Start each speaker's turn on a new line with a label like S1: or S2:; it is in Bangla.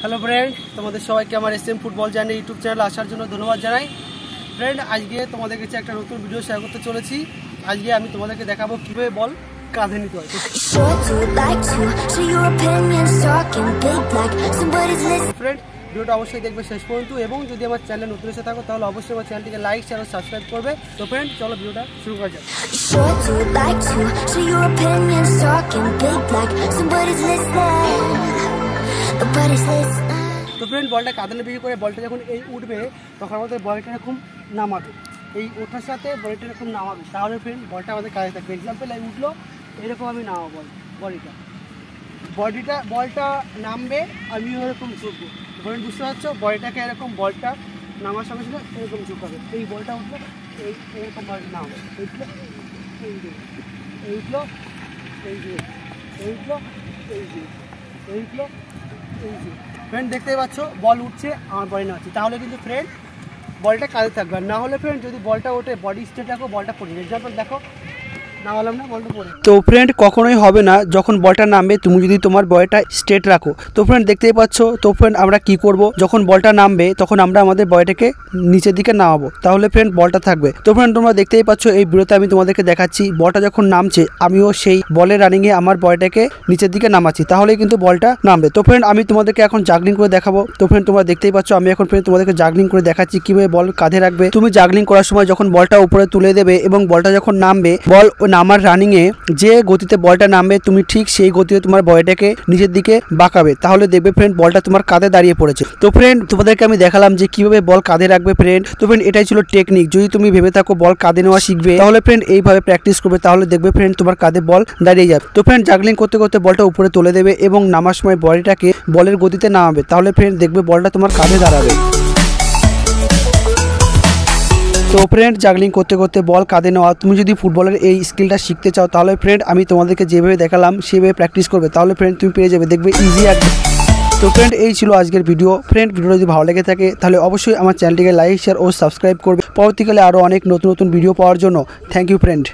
S1: হ্যালো ফ্রেন্ড, তোমাদের সবাইকে আমার এসএম ফুটবল জার্নি ইউটিউব চ্যানেলে আসার জন্য ধন্যবাদ জানাই। ফ্রেন্ড, আজকে তোমাদের কাছে একটা নতুন ভিডিও শেয়ার করতে চলেছি। আজকে আমি তোমাদেরকে দেখাবো কীভাবে বল কাঁধে নিতে হয়। ফ্রেন্ড, ভিডিওটা অবশ্যই দেখবে শেষ পর্যন্ত, এবং যদি আমার চ্যানেলে নতুন এসে থাকো তাহলে অবশ্যই আমার চ্যানেলটিকে লাইক শেয়ার ও সাবস্ক্রাইব করবে। তো ফ্রেন্ড, চলো ভিডিওটা শুরু করা যাক। তো ফ্রেন্ড, বলটা কাঁধে বেশি করে বলটা যখন এই উঠবে তখন আমাদের বলটা এরকম নামাবে, এই ওঠার সাথে বলটা এরকম নামাবে, তাহলে ফ্রেন্ড বলটা আমাদের কাঁধে থাকবে। এক্সাম্পল এই উঠলো, এরকম আমি নামাবো বলটা নামবে, আমি এরকম ঝুঁকবো। ফ্রেন্ড, বুঝতে পারছো? বলটাকে এরকম বলটা নামার সঙ্গে সঙ্গে এরকম ঝুঁকাবে। এই বলটা উঠলো, এরকম বলটা নামাবে, উঠলো, এই যে এই উঠলো, এই যে এই উঠলো, এই যে এই উঠলো, এই যে। ফ্রেন্ড, দেখতেই পাচ্ছ বল উঠছে, আমার বডি নামাচ্ছে, তাহলে কিন্তু ফ্রেন্ড বলটা কাঁধে থাকবে। আর না হলে ফ্রেন্ড যদি বলটা ওঠে বডি স্ট্রেট রাখো, বলটা পড়ে যাবে। এক্সাম্পল দেখো, নামালাম না, বলটা পড়ে। তো ফ্রেন্ড, কখনোই হবে না যখন বলটা নামবে তুমি যদি তোমার বডিটা স্ট্রেট রাখো। তো ফ্রেন্ড, দেখতেই পাচ্ছ। তো ফ্রেন্ড, আমরা কি করব, যখন বলটা নামবে তখন আমরা আমাদের বডিটাকে নিচের দিকে নামাবো, তাহলে ফ্রেন্ড বলটা থাকবে। তো ফ্রেন্ড, তোমরা দেখতেই পাচ্ছ এই ভিডিওতে আমি তোমাদেরকে দেখাচ্ছি বলটা যখন নামছে আমিও সেই বলের রানিংয়ে আমার বডিটাকে নিচের দিকে নামাচ্ছি, তাহলে কিন্তু বলটা নামবে। তো ফ্রেন্ড, আমি তোমাদেরকে এখন জাগলিং করে দেখাবো। তো ফ্রেন্ড, তোমরা দেখতেই পাচ্ছ আমি এখন ফ্রেন্ড তোমাদেরকে জাগলিং করে দেখাচ্ছি কিভাবে বল কাঁধে রাখবে। তুমি জাগলিং করার সময় যখন বলটা উপরে তুলে দেবে এবং বলটা যখন নামবে, বল নামার রানিংয়ে যে গতিতে বলটা নামবে তুমি ঠিক সেই গতিতে তোমার বডিটাকে নিচের দিকে বাঁকাবে, তাহলে দেখবে ফ্রেন্ড বলটা তোমার কাঁধে দাঁড়িয়ে পড়েছে। তো ফ্রেন্ড, তোমাদেরকে আমি দেখালাম যে কিভাবে বল কাঁধে রাখবে ফ্রেন্ড। তো ফ্রেন্ড, এটাই ছিল টেকনিক। যদি তুমি ভেবে থাকো বল কাঁধে নেওয়া শিখবে, তাহলে ফ্রেন্ড এইভাবে প্র্যাকটিস করবে, তাহলে দেখবে ফ্রেন্ড তোমার কাঁধে বল দাঁড়িয়ে যাবে। তো ফ্রেন্ড, জাগলিং করতে করতে বলটা উপরে তুলে দেবে এবং নামার সময় বডিটাকে বলের গতিতে নামাবে, তাহলে ফ্রেন্ড দেখবে বলটা তোমার কাঁধে দাঁড়াবে। তো ফ্রেন্ড, জাগলিং করতে করতে বল কাঁধে নেওয়া, তুমি যদি ফুটবলের এই স্কিলটা শিখতে চাও তাহলে ফ্রেন্ড আমি তোমাদেরকে যেভাবে দেখালাম সেভাবে প্র্যাকটিস করবে, তাহলে ফ্রেন্ড তুমি পেয়ে যাবে, দেখবে ইজি একদম। তো ফ্রেন্ড, এই ছিল আজকের ভিডিও। ফ্রেন্ড, ভিডিওটা যদি ভালো লেগে থাকে তাহলে অবশ্যই আমার চ্যানেলটিকে লাইক শেয়ার ও সাবস্ক্রাইব করবে পরবর্তীকালে আরও অনেক নতুন নতুন ভিডিও পাওয়ার জন্য। Thank you friend.